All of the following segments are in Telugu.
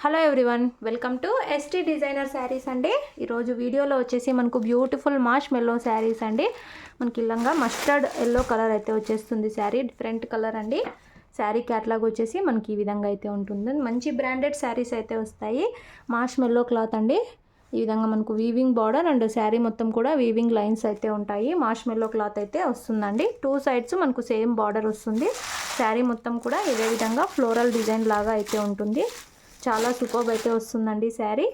Hello everyone, welcome to ST designer saris అండి. ఈరోజు వీడియోలో వచ్చేసి మనకు బ్యూటిఫుల్ మాష్ మెల్లో శారీస్ అండి. మనకి ఇల్లంగా మస్టర్డ్ ఎల్లో కలర్ అయితే వచ్చేస్తుంది. శారీ డిఫరెంట్ కలర్ అండి. శారీ క్యాట్లాగ్ వచ్చేసి మనకి ఈ విధంగా అయితే ఉంటుంది. మంచి బ్రాండెడ్ శారీస్ అయితే వస్తాయి. మాష్ మెల్లో క్లాత్ అండి. ఈ విధంగా మనకు వీవింగ్ బార్డర్ అండ్ శారీ మొత్తం కూడా వీవింగ్ లైన్స్ అయితే ఉంటాయి. మాష్ మెల్లో క్లాత్ అయితే వస్తుందండి. 2 సైడ్స్ మనకు సేమ్ బార్డర్ వస్తుంది. శారీ మొత్తం కూడా ఇదే విధంగా ఫ్లోరల్ డిజైన్ లాగా అయితే ఉంటుంది. చాలా సూపర్బ్ అయితే వస్తుందండి శారీ.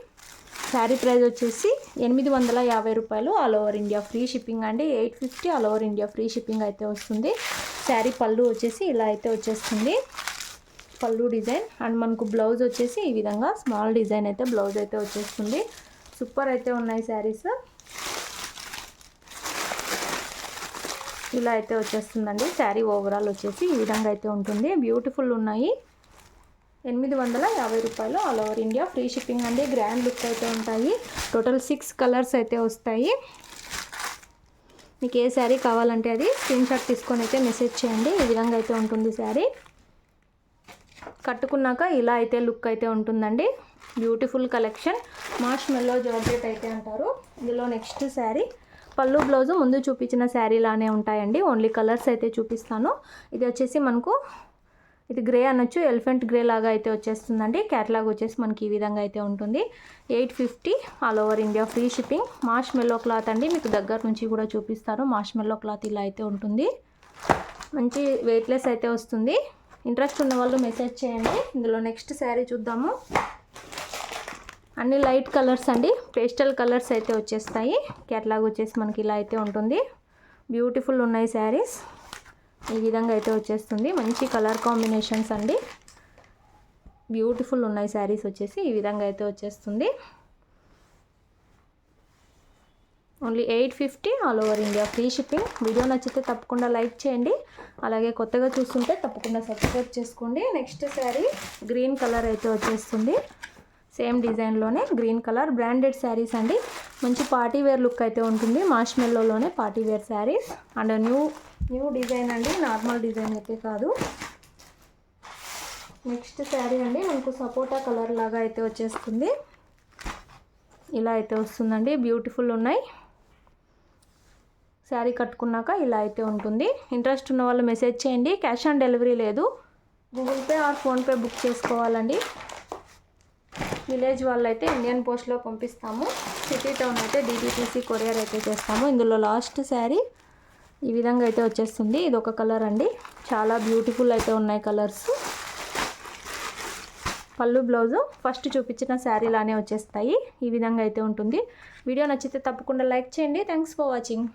శారీ ప్రైస్ వచ్చేసి 850 రూపాయలు. All over India free shipping అండి. 850 all over India free shipping అయితే వస్తుంది. శారీ పళ్ళు వచ్చేసి ఇలా అయితే వచ్చేస్తుంది. పళ్ళు డిజైన్ అండ్ మనకు బ్లౌజ్ వచ్చేసి ఈ విధంగా స్మాల్ డిజైన్ అయితే బ్లౌజ్ అయితే వచ్చేస్తుంది. సూపర్ అయితే ఉన్నాయి శారీస్. ఇలా అయితే వచ్చేస్తుందండి. శారీ ఓవరాల్ వచ్చేసి ఈ విధంగా అయితే ఉంటుంది. బ్యూటిఫుల్ ఉన్నాయి. 850 రూపాయలు all over India free shipping అండి. గ్రాండ్ లుక్ అయితే ఉంటాయి. టోటల్ 6 కలర్స్ అయితే వస్తాయి. మీకు ఏ శారీ కావాలంటే అది స్క్రీన్ షాట్ తీసుకొని అయితే మెసేజ్ చేయండి. ఈ విధంగా అయితే ఉంటుంది శారీ. కట్టుకున్నాక ఇలా అయితే లుక్ అయితే ఉంటుందండి. Beautiful collection. మాష్ మెల్లో జార్జెట్ అయితే అంటారు. ఇందులో నెక్స్ట్ శారీ పళ్ళు బ్లౌజు ముందు చూపించిన శారీ లానే ఉంటాయండి. ఓన్లీ కలర్స్ అయితే చూపిస్తాను. ఇది వచ్చేసి మనకు ఇది గ్రే అనొచ్చు, ఎలిఫెంట్ గ్రే లాగా అయితే వచ్చేస్తుందండి. క్యాటలాగ్ వచ్చేసి మనకి ఈ విధంగా అయితే ఉంటుంది. 850 all over India free shipping. Mash mellow cloth అండి. మీకు దగ్గర నుంచి కూడా చూపిస్తారు. మాష్ మెల్లో క్లాత్ ఇలా అయితే ఉంటుంది. మంచి వెయిట్లెస్ అయితే వస్తుంది. ఇంట్రెస్ట్ ఉన్న వాళ్ళు మెసేజ్ చేయండి. ఇందులో నెక్స్ట్ శారీ చూద్దాము. అన్ని లైట్ కలర్స్ అండి. పేస్టల్ కలర్స్ అయితే వచ్చేస్తాయి. క్యాటలాగ్ వచ్చేసి మనకి ఇలా అయితే ఉంటుంది. బ్యూటిఫుల్ ఉన్నాయి శారీస్. ఈ విధంగా అయితే వచ్చేస్తుంది. మంచి కలర్ కాంబినేషన్స్ అండి. బ్యూటిఫుల్ ఉన్నాయి శారీస్ వచ్చేసి ఈ విధంగా అయితే వచ్చేస్తుంది. Only 850 all over India free shipping. Video నచ్చితే తప్పకుండా లైక్ చేయండి. అలాగే కొత్తగా చూస్తుంటే తప్పకుండా సబ్స్క్రైబ్ చేసుకోండి. నెక్స్ట్ శారీ గ్రీన్ కలర్ అయితే వచ్చేస్తుంది. సేమ్ డిజైన్లోనే గ్రీన్ కలర్ బ్రాండెడ్ శారీస్ అండి. మంచి పార్టీ వేర్ లుక్ అయితే ఉంటుంది. మాష్ మెల్లోనే party wear saris and new design అండి. నార్మల్ డిజైన్ అయితే కాదు. నెక్స్ట్ శారీ అండి మనకు సపోటా కలర్ లాగా అయితే వచ్చేస్తుంది. ఇలా అయితే వస్తుందండి. బ్యూటిఫుల్ ఉన్నాయి. శారీ కట్టుకున్నాక ఇలా అయితే ఉంటుంది. ఇంట్రెస్ట్ ఉన్న వాళ్ళు మెసేజ్ చేయండి. క్యాష్ ఆన్ డెలివరీ లేదు. Google pay are PhonePe book చేసుకోవాలండి. విలేజ్ వాళ్ళు అయితే ఇండియన్ పోస్ట్లో పంపిస్తాము. సిటీ టౌన్ అయితే DTDC కొరియర్ అయితే చేస్తాము. ఇందులో లాస్ట్ శారీ ఈ విధంగా అయితే వచ్చేస్తుంది. ఇది ఒక కలర్ అండి. చాలా బ్యూటిఫుల్ అయితే ఉన్నాయి కలర్స్. పళ్ళు బ్లౌజు ఫస్ట్ చూపించిన శారీ లానే వచ్చేస్తాయి. ఈ విధంగా అయితే ఉంటుంది. వీడియో నచ్చితే తప్పకుండా లైక్ చేయండి. Thanks for watching.